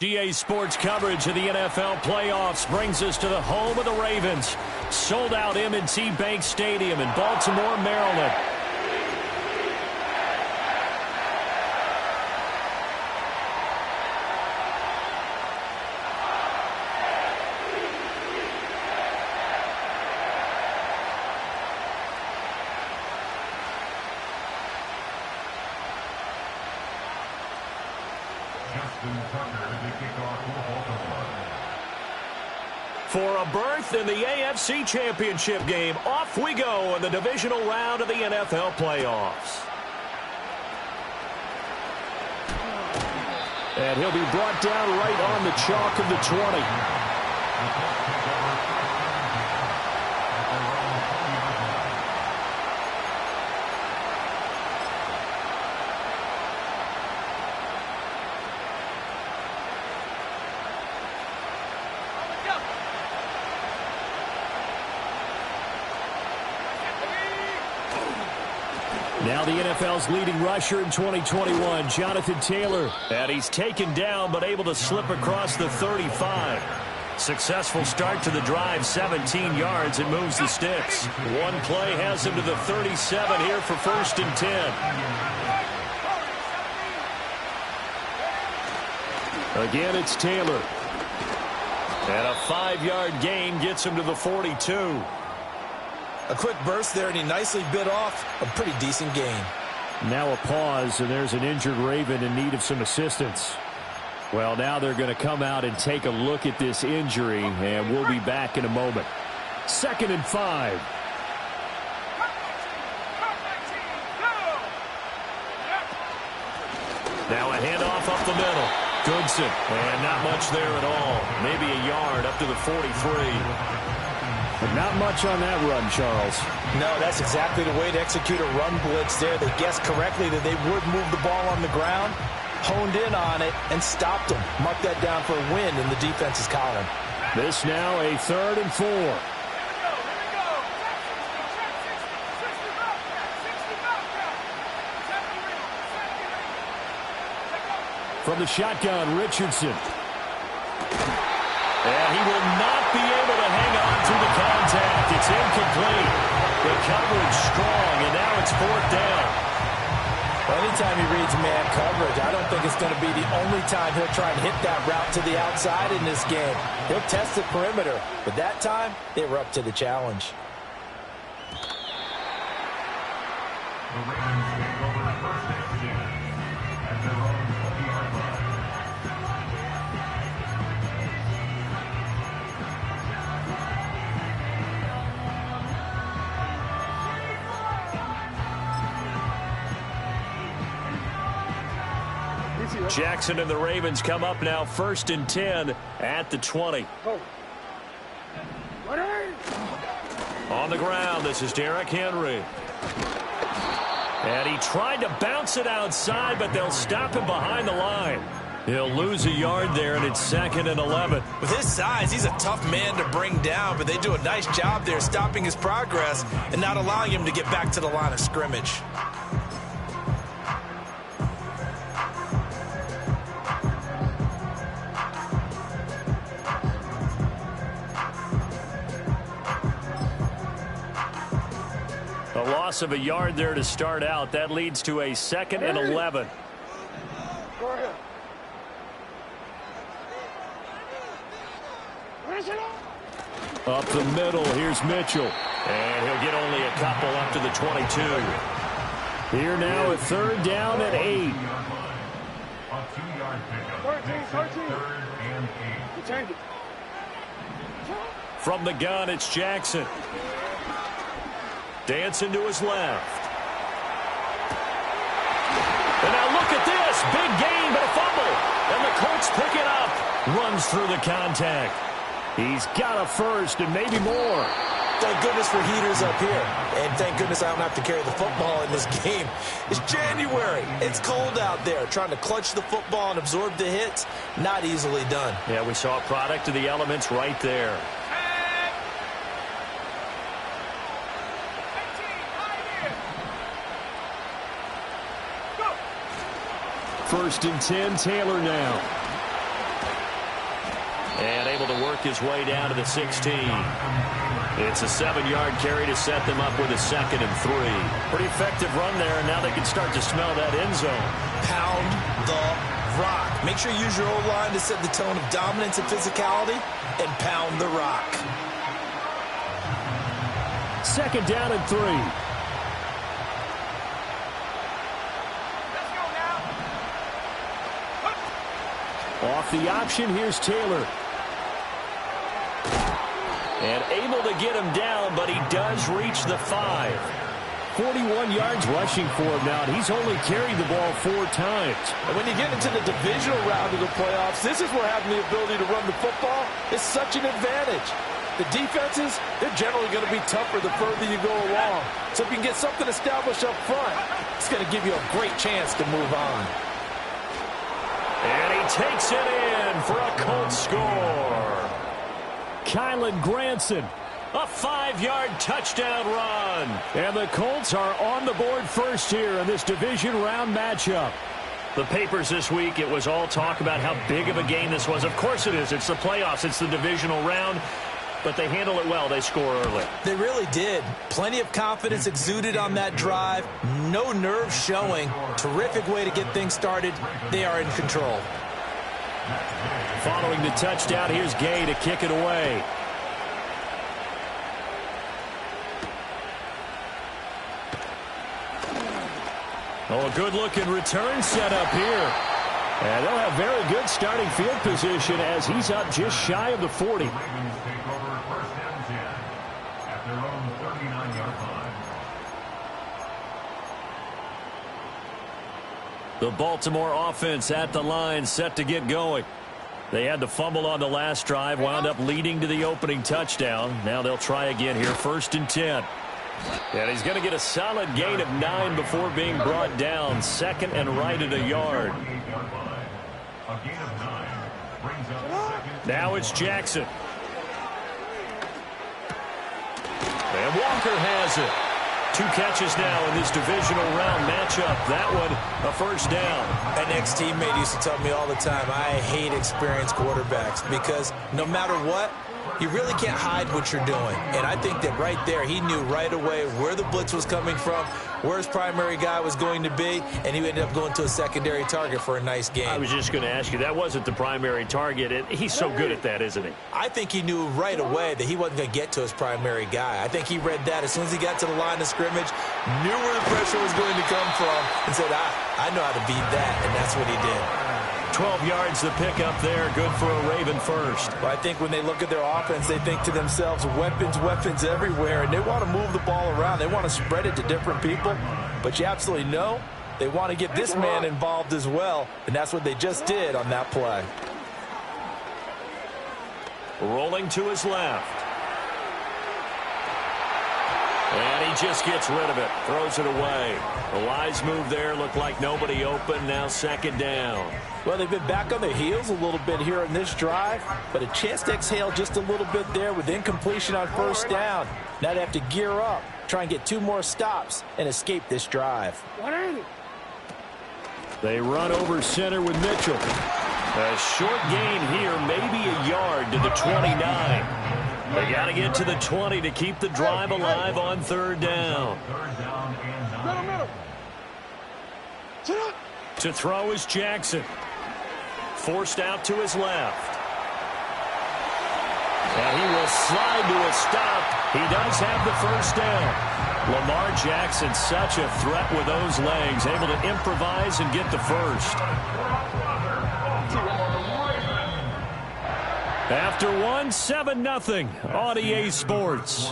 USDA Sports coverage of the NFL playoffs brings us to the home of the Ravens. Sold out M&T Bank Stadium in Baltimore, Maryland. For a berth in the AFC Championship game, off we go in the divisional round of the NFL playoffs. And he'll be brought down right on the chalk of the 20. Now the NFL's leading rusher in 2021, Jonathan Taylor. And he's taken down but able to slip across the 35. Successful start to the drive, 17 yards, and moves the sticks. One play has him to the 37 here for 1st and 10. Again, it's Taylor. And a 5-yard gain gets him to the 42. A quick burst there, and he nicely bit off a pretty decent gain. Now a pause, and there's an injured Raven in need of some assistance. Well, now they're going to come out and take a look at this injury, and we'll be back in a moment. 2nd and 5. Now a handoff up the middle. Goodson, and not much there at all. Maybe a yard up to the 43. But not much on that run, Charles. No, that's exactly the way to execute a run blitz there. They guessed correctly that they would move the ball on the ground, honed in on it, and stopped them. Mark that down for a win in the defense's column. This now a 3rd and 4. From the shotgun, Richardson. And he will not be able to hang on through the contact. It's incomplete. The coverage strong, and now it's 4th down. Well, anytime he reads man coverage, I don't think it's going to be the only time he'll try and hit that route to the outside in this game. He'll test the perimeter, but that time, they were up to the challenge. The Ravens take over the first down at their own 20-yard line. Jackson and the Ravens come up now 1st and 10 at the 20. On the ground, this is Derrick Henry. And he tried to bounce it outside, but they'll stop him behind the line. He'll lose a yard there, and it's 2nd and 11. With his size, he's a tough man to bring down, but they do a nice job there stopping his progress and not allowing him to get back to the line of scrimmage. A loss of a yard there to start out. That leads to a 2nd and 11. Go ahead. Up the middle, here's Mitchell. And he'll get only a couple up to the 22. Here now a 3rd down and 8. A 2-yard pickup. 3rd and 8. Change it. From the gun, it's Jackson. Dancing to his left. And now look at this. Big gain, but a fumble. And the Colts pick it up. Runs through the contact. He's got a first and maybe more. Thank goodness for heaters up here. And thank goodness I don't have to carry the football in this game. It's January. It's cold out there. Trying to clutch the football and absorb the hits, not easily done. Yeah, we saw a product of the elements right there. First and 10, Taylor now. And able to work his way down to the 16. It's a 7-yard carry to set them up with a 2nd and 3. Pretty effective run there, and now they can start to smell that end zone. Pound the rock. Make sure you use your O-line to set the tone of dominance and physicality, and pound the rock. 2nd down and 3. Off the option, here's Taylor. And able to get him down, but he does reach the 5. 41 yards rushing for him now, and he's only carried the ball 4 times. And when you get into the divisional round of the playoffs, this is where having the ability to run the football is such an advantage. The defenses, they're generally going to be tougher the further you go along. So if you can get something established up front, it's going to give you a great chance to move on. And he takes it in for a Colts score. Kylan Granson, a 5-yard touchdown run. And the Colts are on the board first here in this division round matchup. The papers this week, it was all talk about how big of a game this was. Of course it is. It's the playoffs. It's the divisional round. But they handle it well. They score early. They really did. Plenty of confidence exuded on that drive. No nerve showing. Terrific way to get things started. They are in control. Following the touchdown, here's Gay to kick it away. Oh, a good-looking return set up here. And they'll have very good starting field position as he's up just shy of the 40. The Baltimore offense at the line, set to get going. They had the fumble on the last drive, wound up leading to the opening touchdown. Now they'll try again here, 1st and 10. And he's going to get a solid gain of 9 before being brought down. 2nd and right at a yard. Now it's Jackson. And Walker has it. 2 catches now in this divisional round matchup. That one, a 1st down. An ex-teammate used to tell me all the time, I hate experienced quarterbacks because no matter what, you really can't hide what you're doing. And I think that right there, he knew right away where the blitz was coming from, where his primary guy was going to be, and he ended up going to a secondary target for a nice game. I was just going to ask you, that wasn't the primary target. He's so good at that, isn't he? I think he knew right away that he wasn't going to get to his primary guy. I think he read that as soon as he got to the line of scrimmage, knew where the pressure was going to come from, and said, I know how to beat that, and that's what he did. 12 yards the pickup there, good for a Raven first. Well, I think when they look at their offense, they think to themselves, weapons, weapons everywhere, and they want to move the ball around. They want to spread it to different people, but you absolutely know they want to get this man involved as well, and that's what they just did on that play. Rolling to his left. And he just gets rid of it, throws it away. A wise move there, looked like nobody open, now 2nd down. Well, they've been back on their heels a little bit here in this drive, but a chance to exhale just a little bit there with incompletion on 1st down. Now they have to gear up, try and get 2 more stops, and escape this drive. They run over center with Mitchell. A short gain here, maybe a yard to the 29. They got to get to the 20 to keep the drive alive on 3rd down. To throw is Jackson. Forced out to his left. And he will slide to a stop. He does have the 1st down. Lamar Jackson, such a threat with those legs, able to improvise and get the 1st. After 1, 7-0 on EA Sports.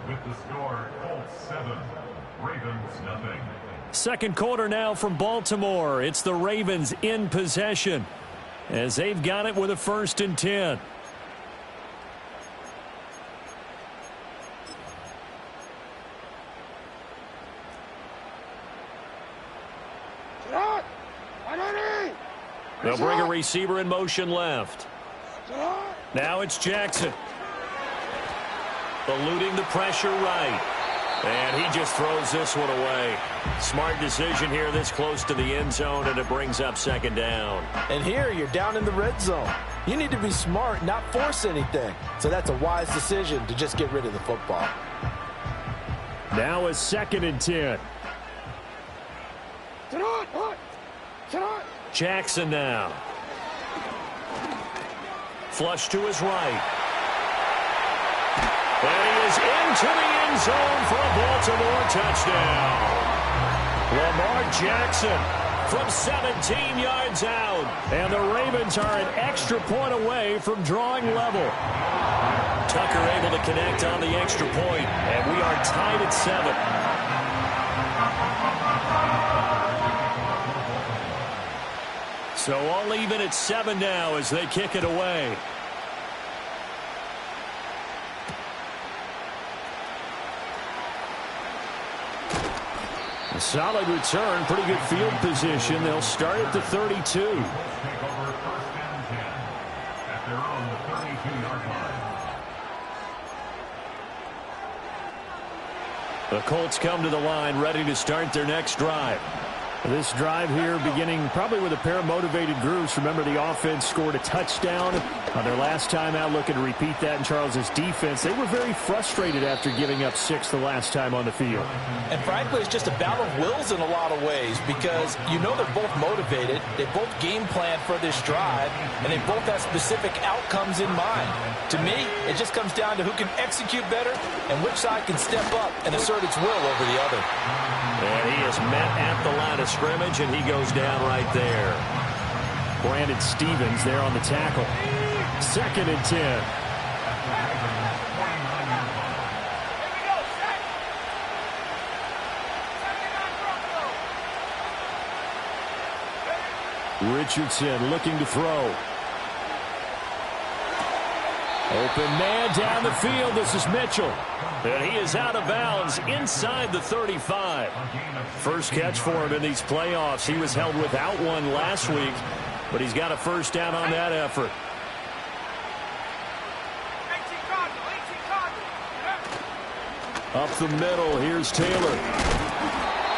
With the score, Colts 7, Ravens nothing. 2nd quarter now from Baltimore. It's the Ravens in possession as they've got it with a 1st and 10. They'll bring a receiver in motion left. Now it's Jackson. Eluding the pressure right. And he just throws this one away. Smart decision here this close to the end zone, and it brings up 2nd down. And here you're down in the red zone. You need to be smart, not force anything. So that's a wise decision to just get rid of the football. Now a 2nd and 10. Jackson now. Flush to his right. And he is into the end zone for a Baltimore touchdown. Lamar Jackson from 17 yards out. And the Ravens are an extra point away from drawing level. Tucker able to connect on the extra point, and we are tied at 7. So all even at 7 now as they kick it away. A solid return, pretty good field position. They'll start at the 32. Take over 1st and 10 at their own 32-yard line. The Colts come to the line ready to start their next drive. This drive here beginning probably with a pair of motivated groups. Remember, the offense scored a touchdown on their last time out, looking to repeat that in Charles's defense. They were very frustrated after giving up 6 the last time on the field. And frankly, it's just a battle of wills in a lot of ways because you know they're both motivated. They both game plan for this drive, and they both have specific outcomes in mind. To me, it just comes down to who can execute better and which side can step up and assert its will over the other. And he is met at the line of scrimmage, and he goes down right there. Brandon Stevens there on the tackle. 2nd and 10. Richardson looking to throw. Open man down the field. This is Mitchell. And he is out of bounds inside the 35. First catch for him in these playoffs. He was held without one last week, but he's got a first down on that effort. Up the middle, here's Taylor.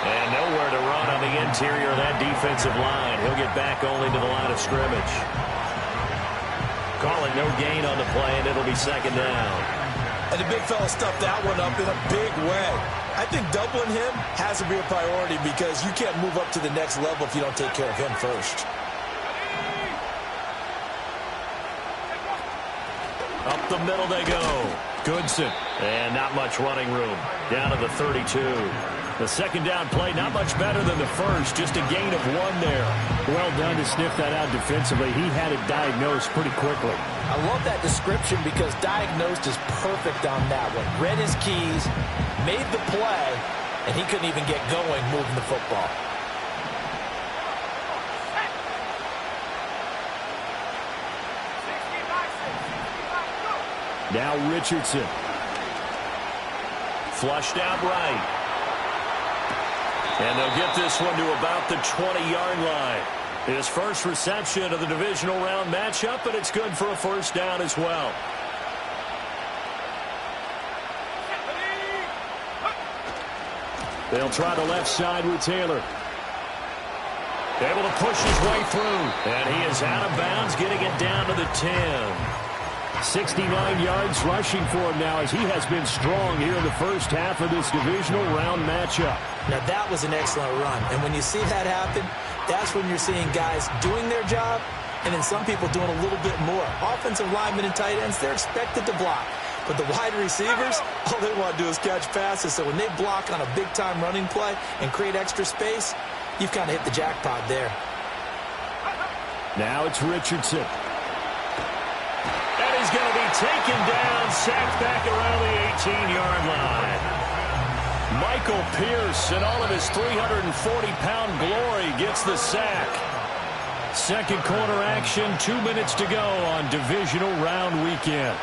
And nowhere to run on the interior of that defensive line. He'll get back only to the line of scrimmage. Call it no gain on the play, and it'll be 2nd down. And the big fella stuffed that one up in a big way. I think doubling him has to be a priority because you can't move up to the next level if you don't take care of him first. Up the middle they go. Goodson. And not much running room. Down to the 32. The 2nd down play, not much better than the first. Just a gain of 1 there. Well done to sniff that out defensively. He had it diagnosed pretty quickly. I love that description because diagnosed is perfect on that one. Read his keys, made the play, and he couldn't even get going moving the football. Now Richardson. Flushed out right. And they'll get this one to about the 20-yard line. His first reception of the divisional round matchup, but it's good for a first down as well. They'll try the left side with Taylor. Able to push his way through. And he is out of bounds, getting it down to the 10. 69 yards rushing for him now as he has been strong here in the first half of this divisional round matchup. Now that was an excellent run. And when you see that happen, that's when you're seeing guys doing their job and then some people doing a little bit more. Offensive linemen and tight ends, they're expected to block. But the wide receivers, all they want to do is catch passes. So when they block on a big-time running play and create extra space, you've kind of hit the jackpot there. Now it's Richardson. And he's going to be taken down, sacked back around the 18-yard line. Michael Pierce, in all of his 340-pound glory, gets the sack. Second quarter action, 2 minutes to go on divisional round weekend.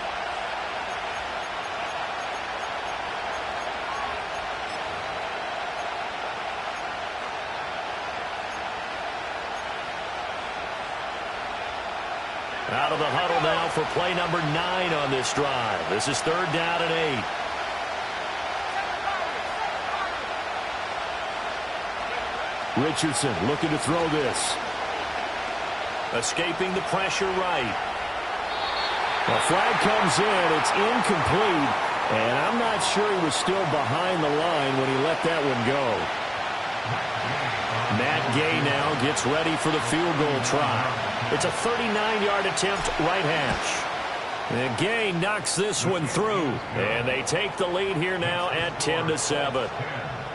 Out of the huddle now for play number 9 on this drive. This is 3rd down and 8. Richardson looking to throw this. Escaping the pressure right. The flag comes in. It's incomplete. And I'm not sure he was still behind the line when he let that one go. Matt Gay now gets ready for the field goal try. It's a 39-yard attempt, right hash. And Gay knocks this one through. And they take the lead here now at 10-7.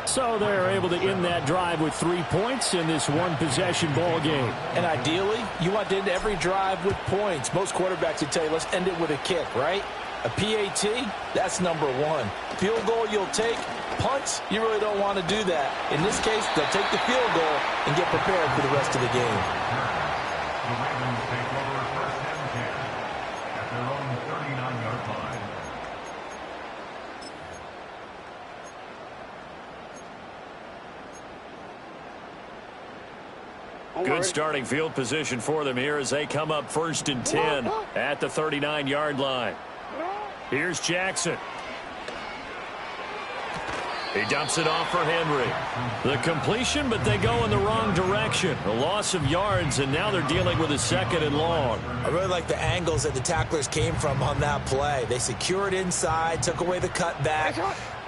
So they're able to end that drive with 3 points in this one-possession ball game. And ideally, you want to end every drive with points. Most quarterbacks would tell you, let's end it with a kick, right? A PAT, that's number one. Field goal you'll take. Punts, you really don't want to do that. In this case, they'll take the field goal and get prepared for the rest of the game. The Ravens take over first and 10 at their own 39-yard line. Good starting field position for them here as they come up first and 10 at the 39-yard line. Here's Jackson. He dumps it off for Henry. The completion, but they go in the wrong direction. A loss of yards, and now they're dealing with a 2nd and long. I really like the angles that the tacklers came from on that play. They secured inside, took away the cutback.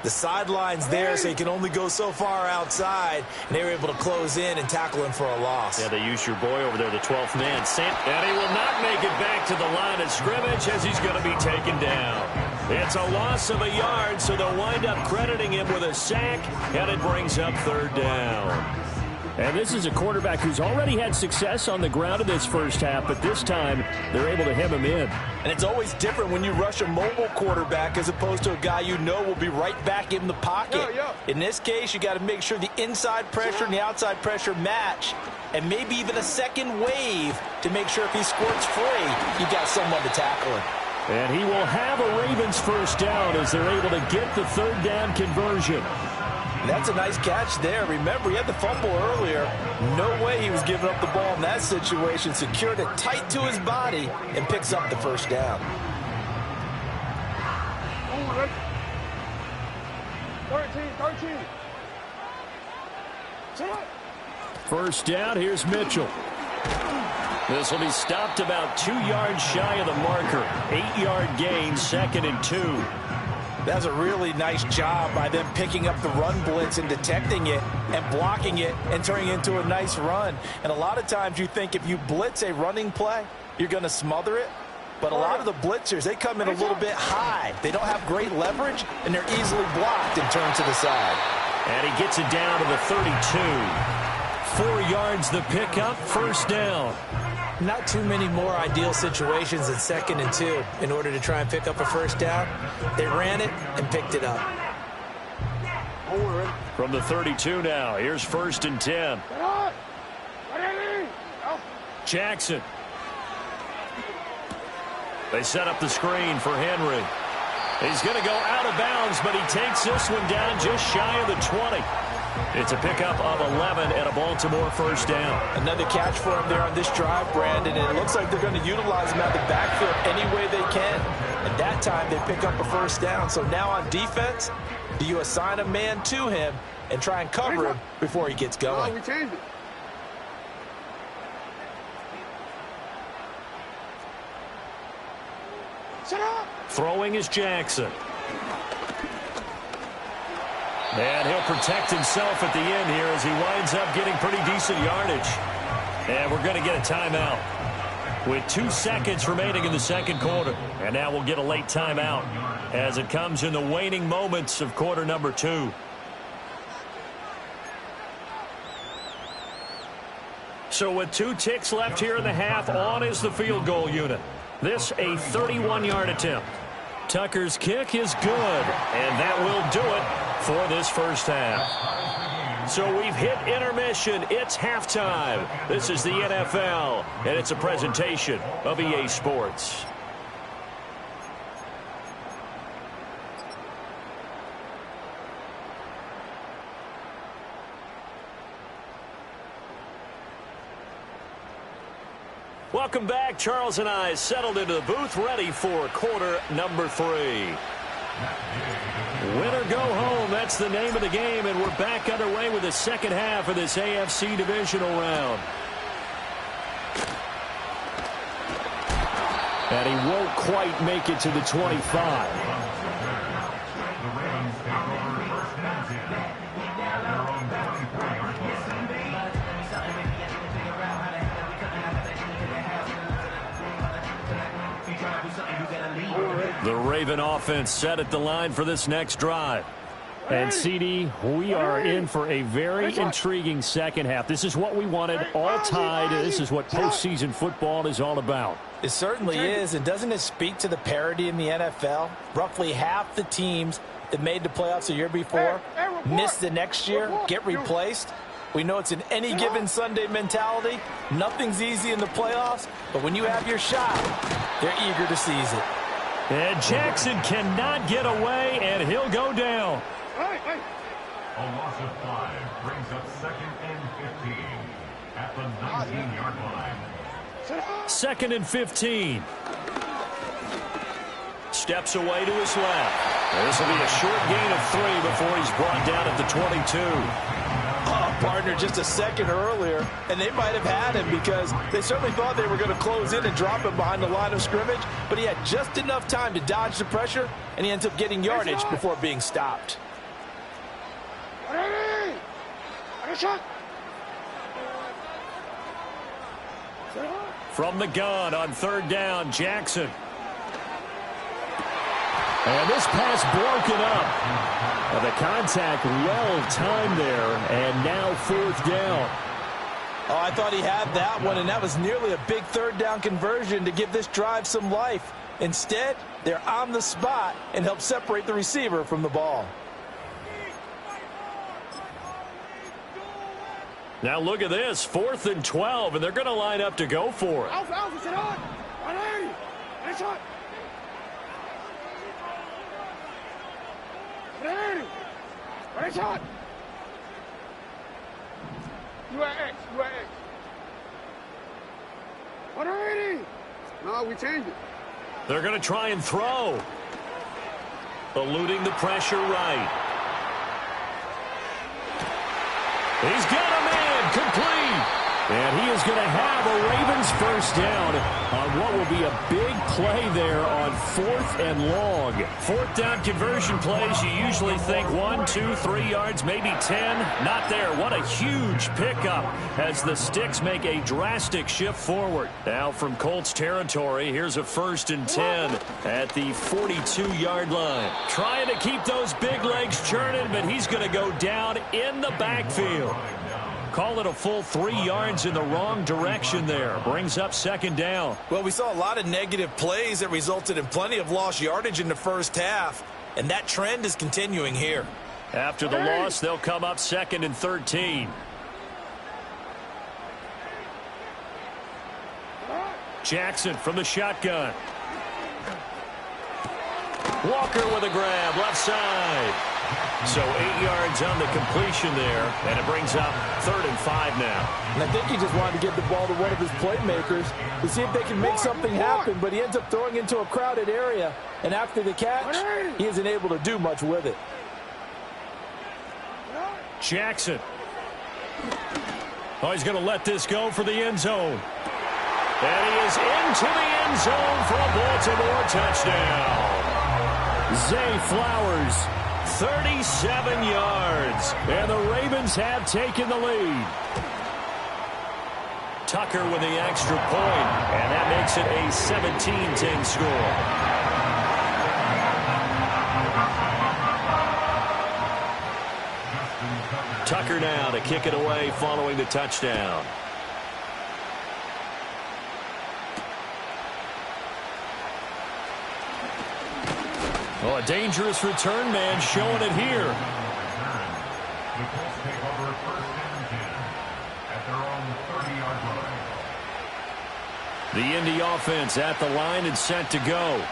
The sideline's there, so he can only go so far outside, and they were able to close in and tackle him for a loss. Yeah, they used your boy over there, the 12th man, and he will not make it back to the line of scrimmage as he's going to be taken down. It's a loss of a yard, so they'll wind up crediting him with a sack, and it brings up 3rd down. And this is a quarterback who's already had success on the ground in this first half, but this time they're able to hem him in. And it's always different when you rush a mobile quarterback as opposed to a guy you know will be right back in the pocket. In this case, you got to make sure the inside pressure and the outside pressure match, and maybe even a second wave to make sure if he squirts free, you got someone to tackle him. And he will have a Ravens first down as they're able to get the 3rd down conversion. That's a nice catch there. Remember, he had the fumble earlier. No way he was giving up the ball in that situation. Secured it tight to his body and picks up the first down. 13. First down, here's Mitchell. This will be stopped about 2 yards shy of the marker. 8-yard gain, 2nd and 2. That's a really nice job by them picking up the run blitz and detecting it and blocking it and turning it into a nice run. And a lot of times you think if you blitz a running play, you're going to smother it. But a lot of the blitzers, they come in a little bit high. They don't have great leverage, and they're easily blocked and turned to the side. And he gets it down to the 32. 4 yards the pickup, first down. Not too many more ideal situations than 2nd and 2 in order to try and pick up a first down. They ran it and picked it up. From the 32 now, here's 1st and 10. Jackson. They set up the screen for Henry. He's going to go out of bounds, but he takes this one down just shy of the 20. It's a pickup of 11 and a Baltimore first down. Another catch for him there on this drive, Brandon, and it looks like they're going to utilize him out of the backfield any way they can. At that time, they pick up a first down. So now on defense, do you assign a man to him and try and cover him before he gets going? We changed it. Shut up. Throwing is Jackson. And he'll protect himself at the end here as he winds up getting pretty decent yardage. And we're going to get a timeout with 2 seconds remaining in the 2nd quarter. And now we'll get a late timeout as it comes in the waning moments of quarter number 2. So with 2 ticks left here in the half, on is the field goal unit. This a 31-yard attempt. Tucker's kick is good, and that will do it for this first half. So we've hit intermission. It's halftime. This is the NFL, and it's a presentation of EA Sports. Welcome back. Charles and I settled into the booth, ready for quarter number 3. Win or go home, that's the name of the game, and we're back underway with the second half of this AFC divisional round. And he won't quite make it to the 25. The Raven offense set at the line for this next drive. And, CD, we are in for a very intriguing second half. This is what we wanted, all tied. This is what postseason football is all about. It certainly is, and doesn't it speak to the parity in the NFL? Roughly half the teams that made the playoffs the year before miss the next year, get replaced. We know it's an any given Sunday mentality. Nothing's easy in the playoffs, but when you have your shot, they're eager to seize it. And Jackson cannot get away, and he'll go down. A loss of 5 brings up 2nd and 15 at the 19-yard line. 2nd and 15. Steps away to his left. This will be a short gain of 3 before he's brought down at the 22. Oh, partner, just a second earlier, and they might have had him because they certainly thought they were going to close in and drop him behind the line of scrimmage, but he had just enough time to dodge the pressure, and he ends up getting yardage before being stopped. From the gun on 3rd down, Jackson. And this pass broken up. And the contact well-timed there, and now 4th down. Oh, I thought he had that one, and that was nearly a big 3rd down conversion to give this drive some life. Instead, they're on the spot and help separate the receiver from the ball. Now look at this, 4th and 12, and they're going to line up to go for it. You at X. No, we changed it. They're going to try and throw. Eluding the pressure right. He's got a man complete. And he is going to have a Ravens first down on what will be a big play there on 4th and long. 4th down conversion plays, you usually think 1, 2, 3 yards, maybe 10. Not there. What a huge pickup as the Sticks make a drastic shift forward. Now from Colts territory, here's a 1st and 10 at the 42-yard line. Trying to keep those big legs churning, but he's going to go down in the backfield. Call it a full 3 yards in the wrong direction there. Brings up 2nd down. Well, we saw a lot of negative plays that resulted in plenty of lost yardage in the first half, and that trend is continuing here. After the loss, they'll come up 2nd and 13. Jackson from the shotgun. Walker with a grab, left side. So 8 yards on the completion there, and it brings up 3rd and 5 now. And I think he just wanted to get the ball to one of his playmakers to see if they can make something happen, but he ends up throwing into a crowded area, and after the catch, he isn't able to do much with it. Jackson. Oh, he's going to let this go for the end zone. And he is into the end zone for a Baltimore touchdown. Zay Flowers, 37 yards, and the Ravens have taken the lead. Tucker with the extra point, and that makes it a 17-10 score. Tucker now to kick it away following the touchdown. Well, a dangerous return man showing it here. The Colts take over 1st and 10 at their own 30-yard line. The Indy offense at the line and set to go.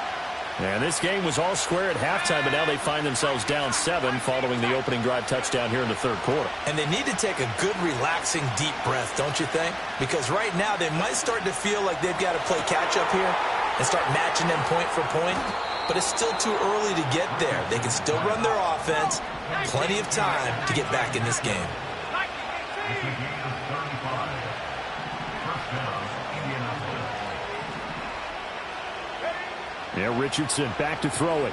And this game was all square at halftime, but now they find themselves down 7 following the opening drive touchdown here in the 3rd quarter. And they need to take a good, relaxing, deep breath, don't you think? Because right now they might start to feel like they've got to play catch-up here and start matching them point for point. But it's still too early to get there. They can still run their offense. Plenty of time to get back in this game. It's a gain of 35. First down, Indianapolis. Yeah, Richardson back to throw it.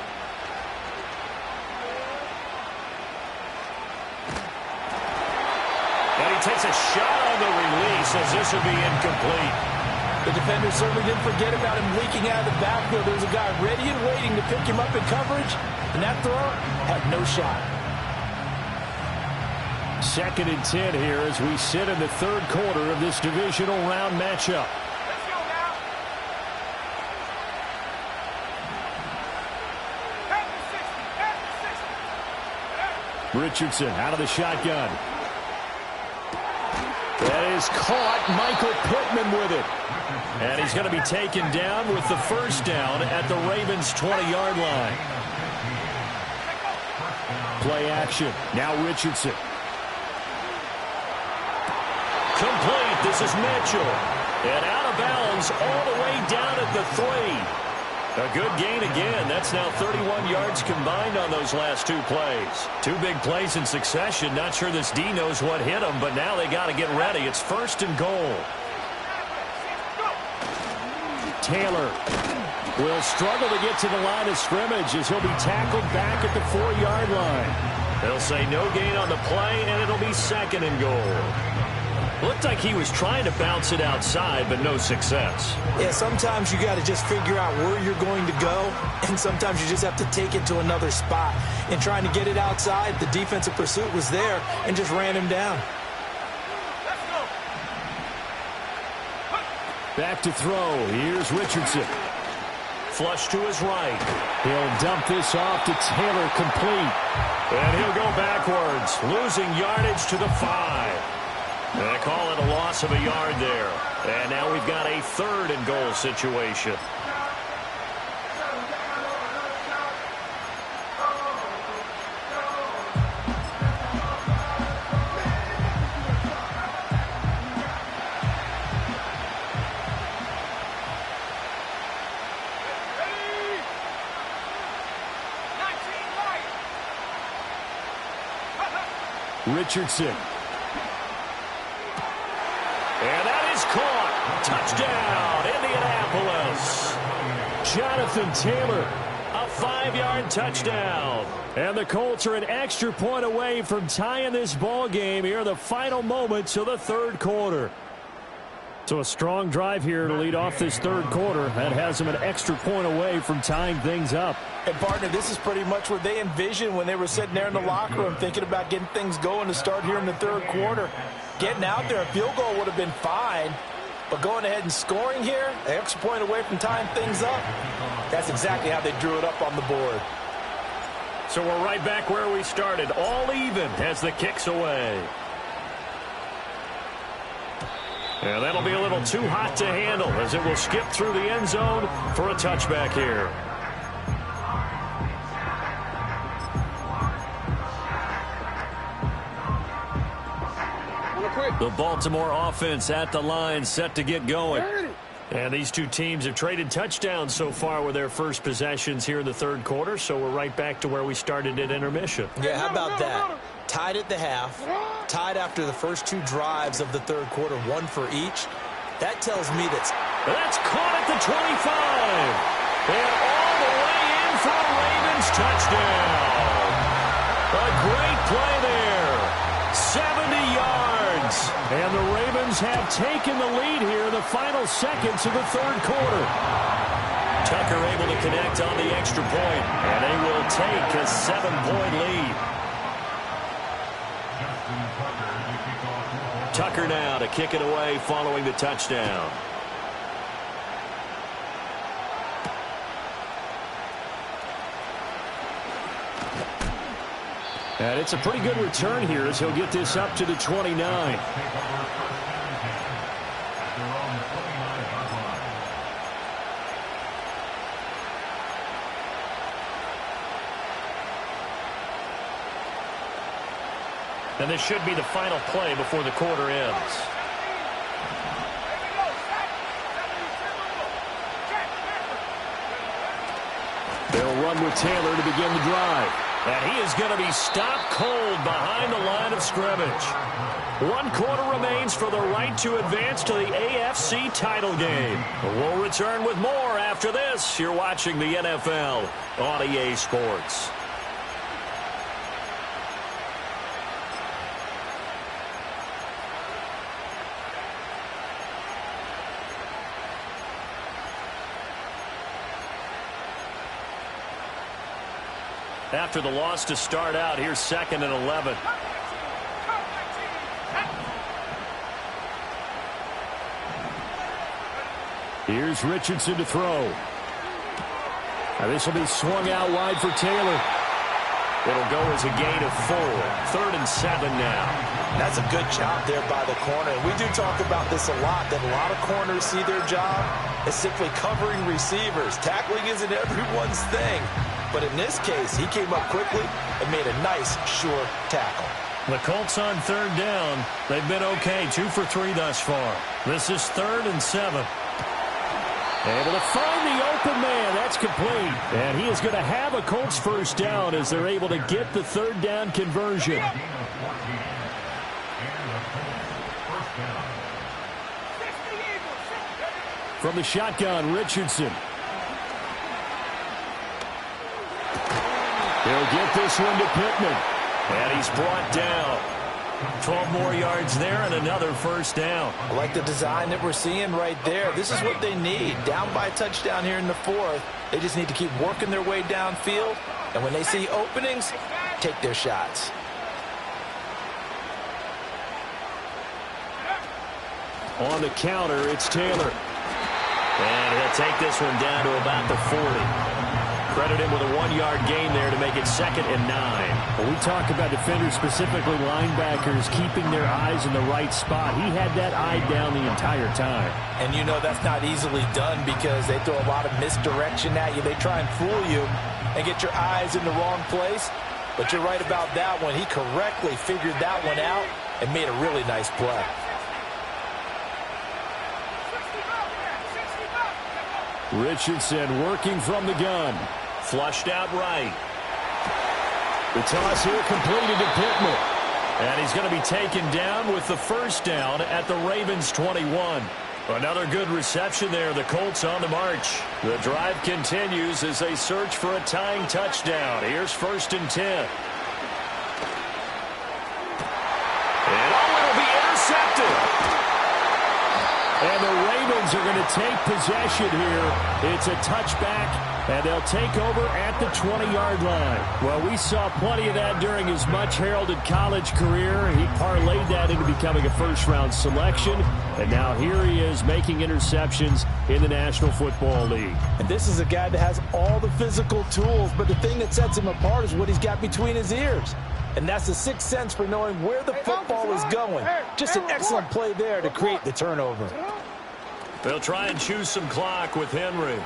And he takes a shot on the release as this will be incomplete. The defender certainly didn't forget about him leaking out of the backfield. There's a guy ready and waiting to pick him up in coverage, and that throw had no shot. 2nd and 10 here as we sit in the third quarter of this divisional round matchup. Let's go now. Pass the 60. Richardson out of the shotgun. That is caught. Michael Pittman with it. And he's going to be taken down with the first down at the Ravens' 20-yard line. Play action. Now Richardson. Complete. This is Mitchell. And out of bounds all the way down at the 3. A good gain again. That's now 31 yards combined on those last 2 plays. 2 big plays in succession. Not sure this D knows what hit them, but now they got to get ready. It's 1st and goal. Taylor will struggle to get to the line of scrimmage as he'll be tackled back at the 4-yard line. They'll say no gain on the play, and it'll be 2nd and goal. Looked like he was trying to bounce it outside, but no success. Yeah, sometimes you got to just figure out where you're going to go, and sometimes you just have to take it to another spot. And trying to get it outside, the defensive pursuit was there and just ran him down. Let's go. Back to throw. Here's Richardson. Flush to his right. He'll dump this off to Taylor, complete. And he'll go backwards, losing yardage to the 5. They call it a loss of a yard there. And now we've got a 3rd and goal situation. Richardson. And that is caught. Touchdown, Indianapolis. Jonathan Taylor, a 5-yard touchdown. And the Colts are an extra point away from tying this ball game here in the final moments of the third quarter. So a strong drive here to lead off this third quarter. That has them an extra point away from tying things up. And, partner, this is pretty much what they envisioned when they were sitting there in the locker room thinking about getting things going to start here in the third quarter. Getting out there, a field goal would have been fine. But going ahead and scoring here, an extra point away from tying things up, that's exactly how they drew it up on the board. So we're right back where we started, all even as the kick's away. And that'll be a little too hot to handle as it will skip through the end zone for a touchback here. The Baltimore offense at the line, set to get going. And these two teams have traded touchdowns so far with their first possessions here in the third quarter, so we're right back to where we started at intermission. Yeah, how about that? Tied at the half, tied after the first 2 drives of the third quarter, 1 for each. That tells me that's caught at the 25. And all the way in for a Ravens touchdown. A great play there. 70 yards. And the Ravens have taken the lead here in the final seconds of the third quarter. Tucker able to connect on the extra point, and they will take a 7-point lead. Tucker now to kick it away following the touchdown. And it's a pretty good return here as he'll get this up to the 29. And this should be the final play before the quarter ends. They'll run with Taylor to begin the drive. And he is going to be stopped cold behind the line of scrimmage. 1 quarter remains for the right to advance to the AFC title game. We'll return with more after this. You're watching the NFL on EA Sports. After the loss to start out, here's 2nd and 11. Here's Richardson to throw. Now this will be swung out wide for Taylor. It'll go as a gain of 4. 3rd and 7 now. That's a good job there by the corner. And we do talk about this a lot, that a lot of corners see their job as simply covering receivers. Tackling isn't everyone's thing. But in this case, he came up quickly and made a nice, sure tackle. The Colts on 3rd down. They've been okay, 2 for 3 thus far. This is 3rd and 7. Able to find the open man. That's complete. And he is going to have a Colts first down as they're able to get the 3rd down conversion. From the shotgun, Richardson. He'll get this one to Pittman. And he's brought down. 12 more yards there and another first down. I like the design that we're seeing right there. This is what they need. Down by a touchdown here in the 4th. They just need to keep working their way downfield. And when they see openings, take their shots. On the counter, it's Taylor. And he'll take this one down to about the 40. Credit him with a 1-yard gain there to make it 2nd and 9. Well, we talk about defenders, specifically linebackers, keeping their eyes in the right spot. He had that eye down the entire time. And you know that's not easily done because they throw a lot of misdirection at you. They try and fool you and get your eyes in the wrong place. But you're right about that one. He correctly figured that one out and made a really nice play. Richardson working from the gun. Flushed out right. The toss here completed to Pittman. And he's going to be taken down with the first down at the Ravens 21. Another good reception there. The Colts on the march. The drive continues as they search for a tying touchdown. Here's 1st and 10. And it'll be intercepted. And the Ravens are going to take possession here. It's a touchback, and they'll take over at the 20-yard line. Well, we saw plenty of that during his much-heralded college career. He parlayed that into becoming a first-round selection, and now here he is making interceptions in the National Football League. And this is a guy that has all the physical tools, but the thing that sets him apart is what he's got between his ears. And that's the sixth sense for knowing where the football is going. Just an excellent play there to create the turnover. They'll try and choose some clock with Henry.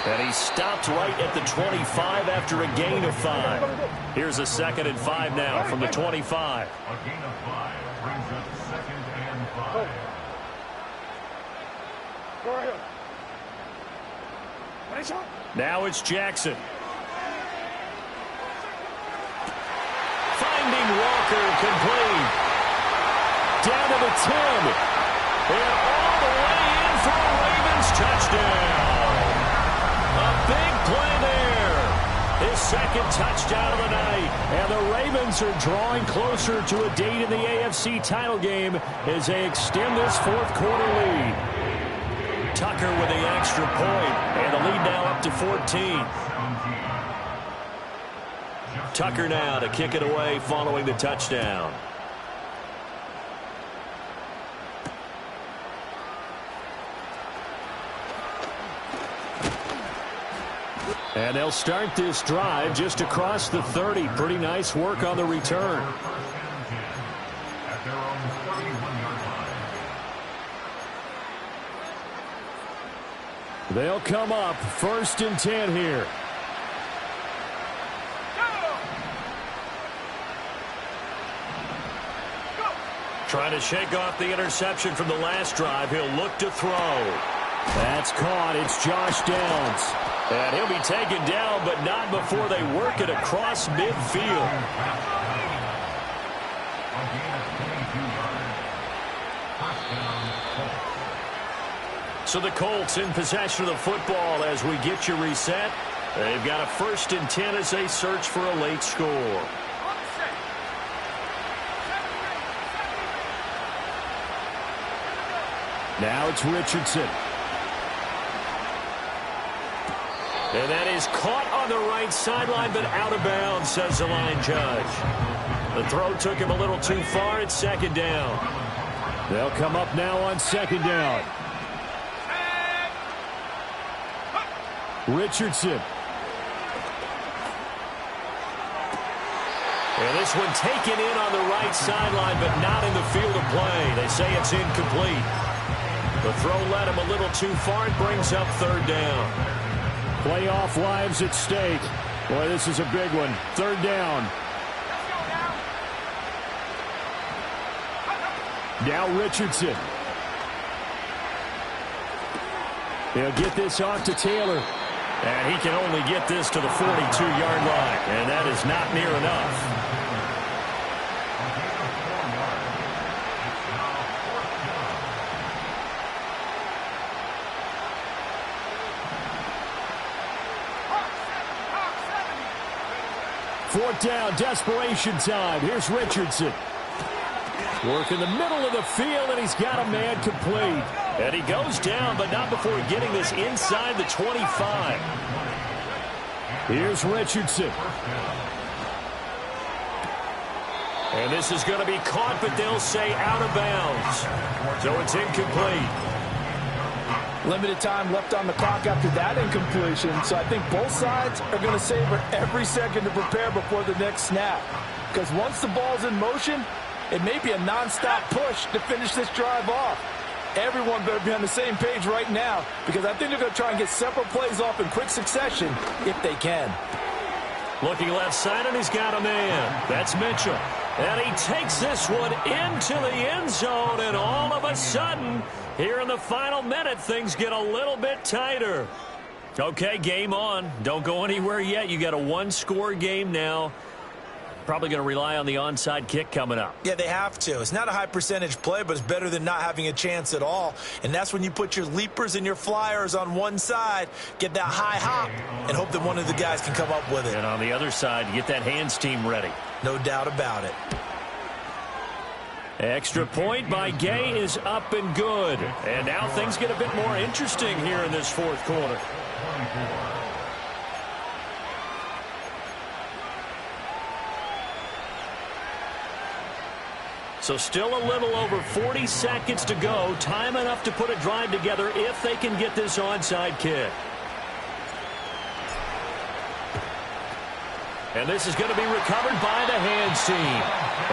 And he stopped right at the 25 after a gain of 5. Here's a 2nd and 5 now from the 25. A gain of 5 brings up 2nd and 5. Now it's Jackson. Finding Walker complete. Down to the 10. And all the way in for a Ravens touchdown. A big play there. His 2nd touchdown of the night. And the Ravens are drawing closer to a date in the AFC title game as they extend this 4th quarter lead. Tucker with the extra point. And the lead now up to 14. Tucker now to kick it away following the touchdown. And they'll start this drive just across the 30. Pretty nice work on the return. At their own 31-yard line. They'll come up 1st and 10 here. Trying to shake off the interception from the last drive. He'll look to throw. That's caught. It's Josh Downs. And he'll be taken down, but not before they work it across midfield. A gain of 22 yards. First down, Colts. So the Colts in possession of the football as we get you reset. They've got a 1st and 10 as they search for a late score. Now it's Richardson. And that is caught on the right sideline, but out of bounds, says the line judge. The throw took him a little too far. It's 2nd down. They'll come up now on 2nd down. Richardson. And this one taken in on the right sideline, but not in the field of play. They say it's incomplete. The throw led him a little too far. It brings up 3rd down. Playoff lives at stake. Boy, this is a big one. 3rd down. Now Richardson. He'll get this off to Taylor. And he can only get this to the 42-yard line. And that is not near enough. Fourth down, desperation time. Here's Richardson. Work in the middle of the field, and he's got a man complete. And he goes down, but not before getting this inside the 25. Here's Richardson. And this is going to be caught, but they'll say out of bounds. So it's incomplete. Limited time left on the clock after that incompletion, so I think both sides are going to savor every second to prepare before the next snap. Because once the ball's in motion, it may be a nonstop push to finish this drive off. Everyone better be on the same page right now, because I think they're going to try and get several plays off in quick succession if they can. Looking left side, and he's got a man. That's Mitchell. And he takes this one into the end zone, and all of a sudden, here in the final minute, things get a little bit tighter. Okay, game on. Don't go anywhere yet. You got a one-score game now. Probably going to rely on the onside kick coming up. Yeah, they have to. It's not a high percentage play, but it's better than not having a chance at all. And that's when you put your leapers and your flyers on one side, get that high hop, and hope that one of the guys can come up with it. And on the other side, get that hands team ready. No doubt about it. Extra point by Gay is up and good. And now things get a bit more interesting here in this fourth quarter. So still a little over 40 seconds to go. Time enough to put a drive together if they can get this onside kick. And this is going to be recovered by the hands team.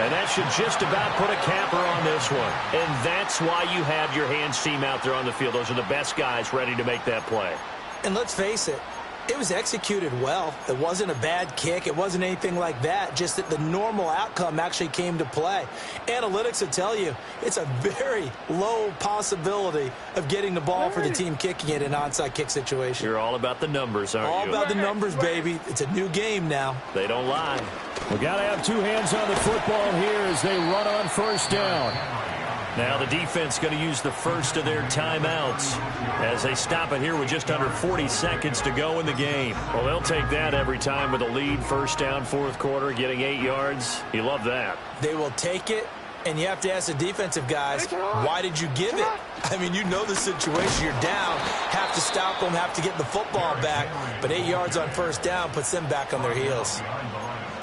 And that should just about put a capper on this one. And that's why you have your hands team out there on the field. Those are the best guys ready to make that play. And let's face it, it was executed well. It wasn't a bad kick. It wasn't anything like that. Just that the normal outcome actually came to play. Analytics will tell you it's a very low possibility of getting the ball for the team kicking it in an onside kick situation. You're all about the numbers, aren't you? All about the numbers, baby. It's a new game now. They don't lie. We got to have two hands on the football here as they run on first down. Now the defense going to use the first of their timeouts as they stop it here with just under 40 seconds to go in the game. Well, they'll take that every time with a lead. First down, fourth quarter, getting 8 yards. You love that. They will take it, and you have to ask the defensive guys, why did you give it? I mean, you know the situation. You're down, have to stop them, have to get the football back. But 8 yards on first down puts them back on their heels.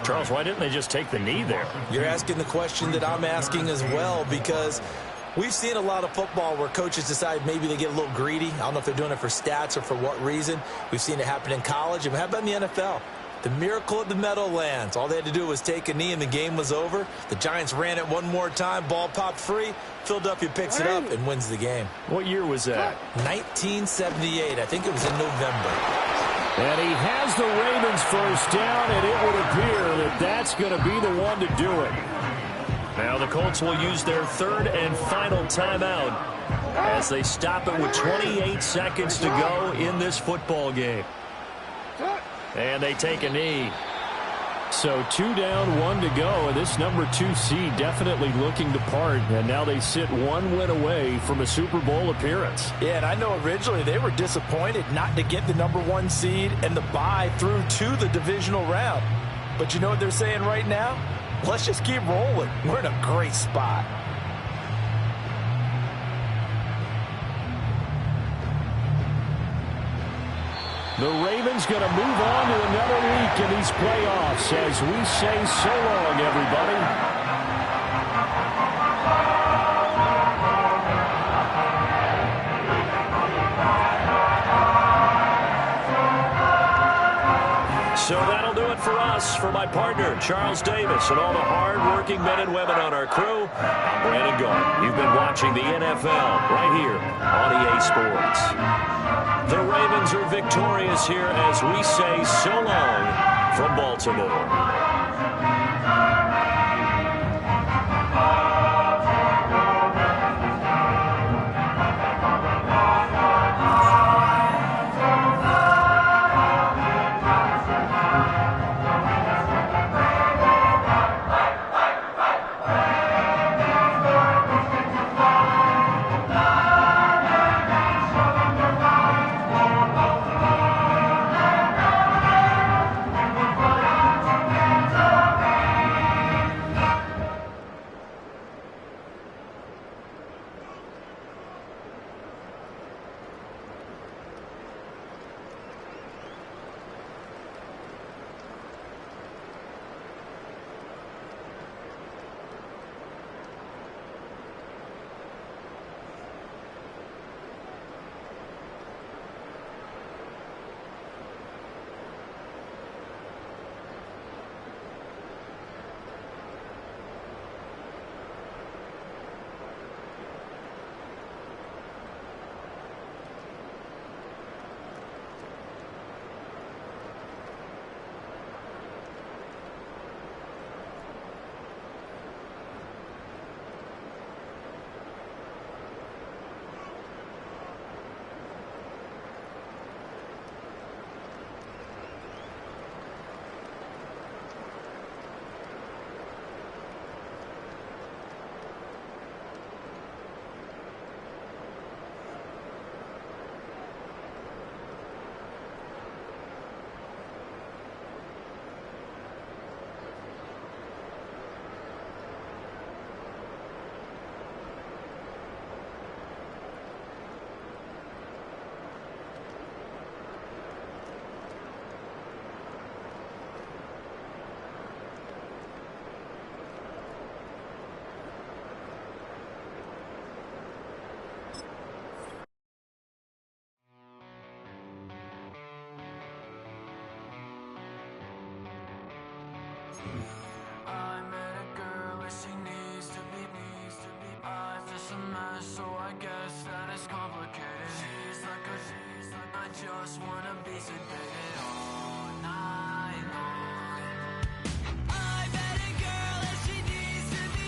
Charles, why didn't they just take the knee there? You're asking the question that I'm asking as well, because we've seen a lot of football where coaches decide maybe they get a little greedy. I don't know if they're doing it for stats or for what reason. We've seen it happen in college, and how about in the NFL? The miracle at the Meadowlands. All they had to do was take a knee, and the game was over. The Giants ran it one more time. Ball popped free. Philadelphia picks it up and wins the game. What year was that? 1978. I think it was in November. And he has the Ravens first down, and it would appear that that's going to be the one to do it. Now the Colts will use their third and final timeout as they stop it with 28 seconds to go in this football game. And they take a knee. So 2 down, 1 to go, and this number 2 seed definitely looking to part, and now they sit 1 win away from a Super Bowl appearance. Yeah, and I know originally they were disappointed not to get the number 1 seed and the bye through to the divisional round. But you know what they're saying right now? Let's just keep rolling. We're in a great spot. The Ravens going to move on to another week in these playoffs as we say so long, everybody. So that'll do it for us. For my partner, Charles Davis, and all the hard-working men and women on our crew, I'm Brandon Gault. You've been watching the NFL right here on EA Sports. The Ravens are victorious here as we say so long from Baltimore. I met a girl and she needs to be I'm just a mess, so I guess that it's complicated. She's like I just wanna be sedated all night long. I met a girl and she needs to be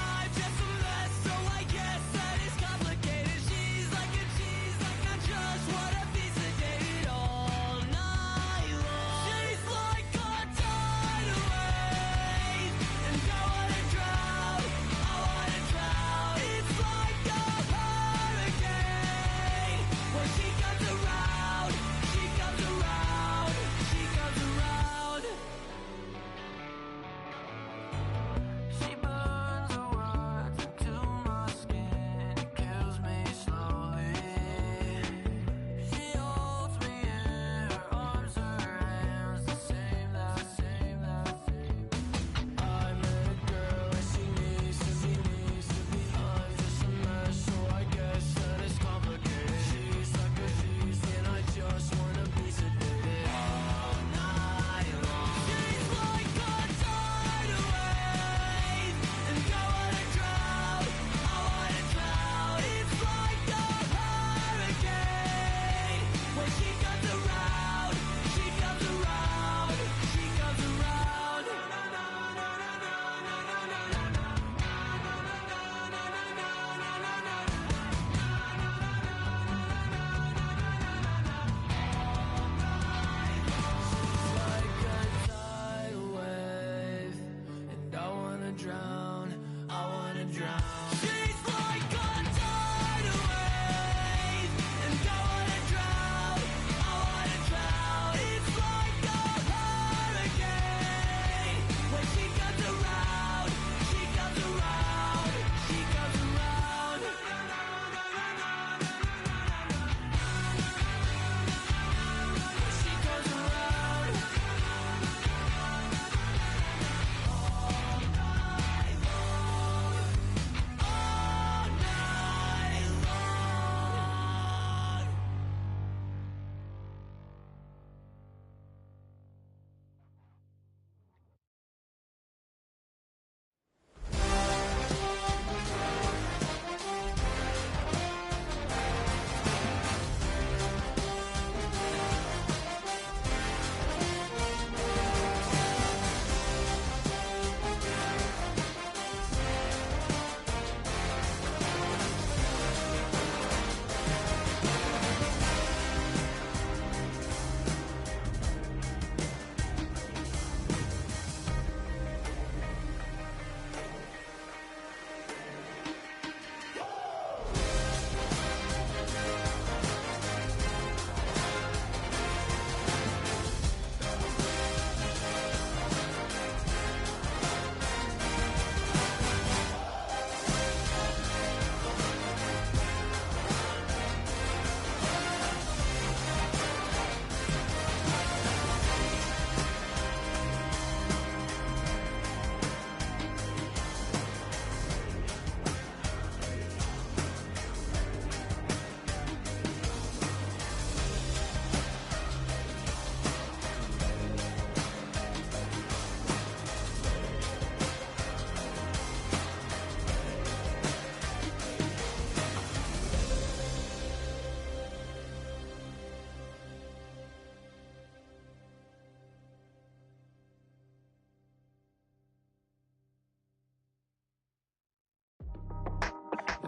I'm just a mess, so I guess that it's complicated. She's like I just wanna be sedated all night long. She's like a tidal wave, and I wanna drown. It's like a hurricane. When she comes around,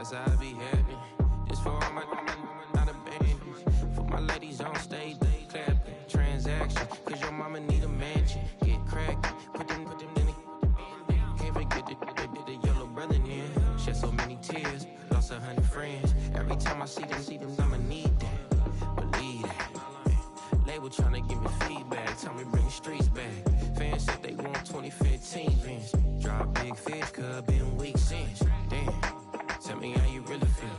that's how I be happy. Just for all my not abandoned. For my ladies on stage, they clapping. Transaction, cause your mama need a mansion. Get crackin', put them in the. Can't forget the yellow brother in. Shed so many tears, lost 100 friends. Every time I see them, I'ma need that. Believe that. Label tryna give me feedback, tell me bring the streets back. Fans said they want 2015 Vince. Drop big fish, cuz been weak since. Damn, tell me how you really feel.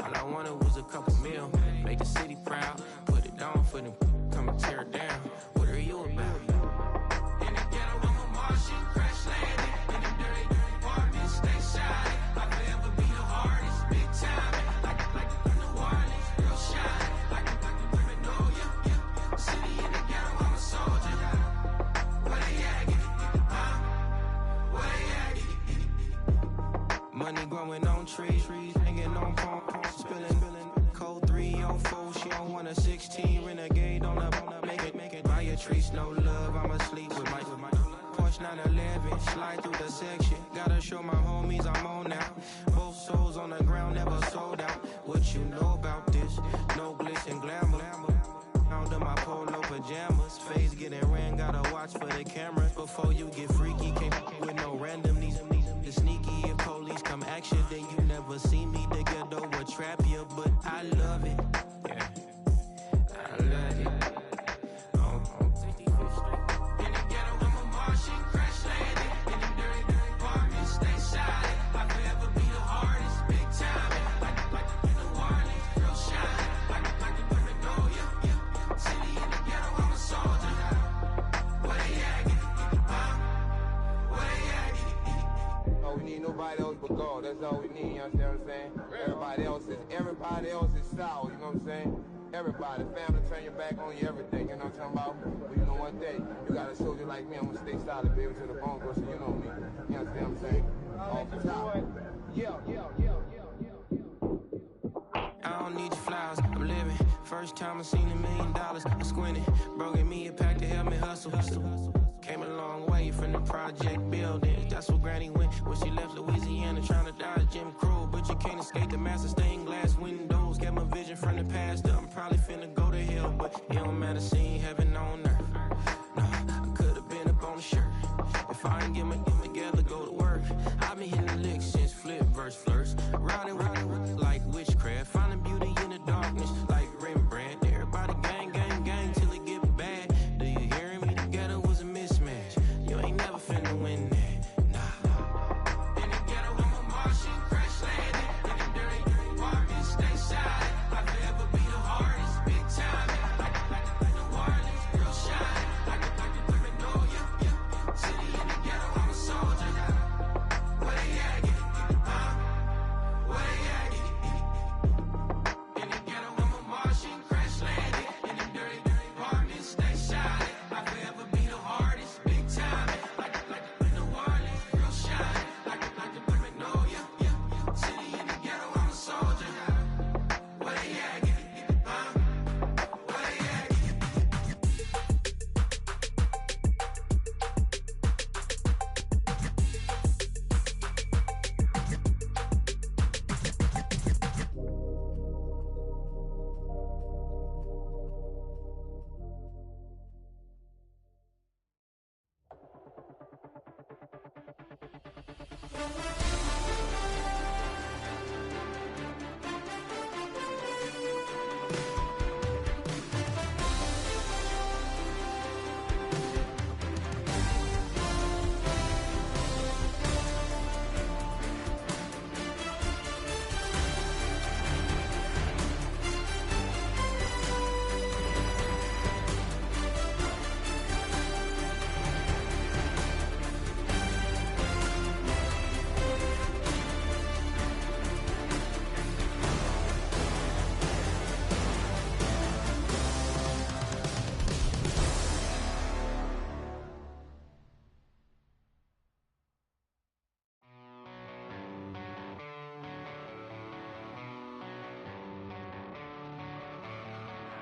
All I wanted was a couple mil, make the city proud, put it on for them, come and tear it down. What are you about? In the ghetto, I'm a Martian, crash landing. In the dirty apartments, stay shy. I forever be the hardest, big time. Like New Orleans, real shine. Like the criminal, yeah. City in the ghetto, I'm a soldier. Where they at? Where they at? Money growing on trees, hanging on palm, spilling. Code 304, she don't want a 16. Renegade on up, make it. Buy a trees, no love, I'm asleep with my Porsche 911, slide through the section. Gotta show my homies I'm on now. Both souls on the ground, never sold out. What you know about this? No glitz and glamour. Under my polo pajamas, face getting ran, gotta watch for the cameras. Before you get freaky, can't with no random these sneaky. If police come action, then you never see me. The ghetto will trap you, but I love it. Yeah, I love it. On 65th Street. In the ghetto, I'm a Martian, crash landing. In the dirty apartments, stay silent. I forever be the hardest, big time. Like New Orleans, real shine. Like the criminal, yeah. City in the ghetto, I'm a soldier. Where they at? Where they at? Oh, we need nobody else but God. That's all we need, you understand what I'm saying? Everybody else is sour, you know what I'm saying? Everybody, family, turn your back on you, everything, you know what I'm talking about? But you know one day, you got a soldier like me, I'm gonna stay solid, baby, to the bone, so you know me. You understand what I'm saying? Off the top. I don't need your flowers, I'm living. First time I seen $1 million, I squinted. Bro, give me a pack to help me hustle. Came a long way from the project buildings. That's where Granny went when she left Louisiana, trying to dodge Jim Crow. But you can't escape the master stained glass windows. Got my vision from the past, I'm probably finna go to hell, but it don't matter, seeing heaven on earth. No, I could've been up on the shirt. If I ain't get my together, go to work. I've been hitting the licks since flip verse first. Riding like witchcraft, finding beauty in the darkness like Rembrandt. Everybody gang till it get bad. Do you hear me? Together was a mismatch. You ain't never finna win that. Nah. In the ghetto, I'm a Martian, crash landing. In the dirty apartments, stay silent. I forever be the hardest, big time. Like New Orleans, real shine. Like the criminal, yeah. City in the ghetto, I'm a soldier. Where they at? Where they at? In the ghetto, I'm a Martian, crash landing. In the dirty apartments, stay silent. I forever be the hardest, big time. Like New Orleans, real shine. Like the criminal, yeah. City in the ghetto, I'm a soldier. Where they at? Where they at?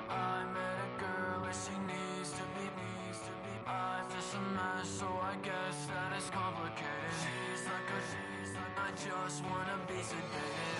I met a girl and she needs to be. I'm just a mess, so I guess that it's complicated. She's like I just wanna be sedated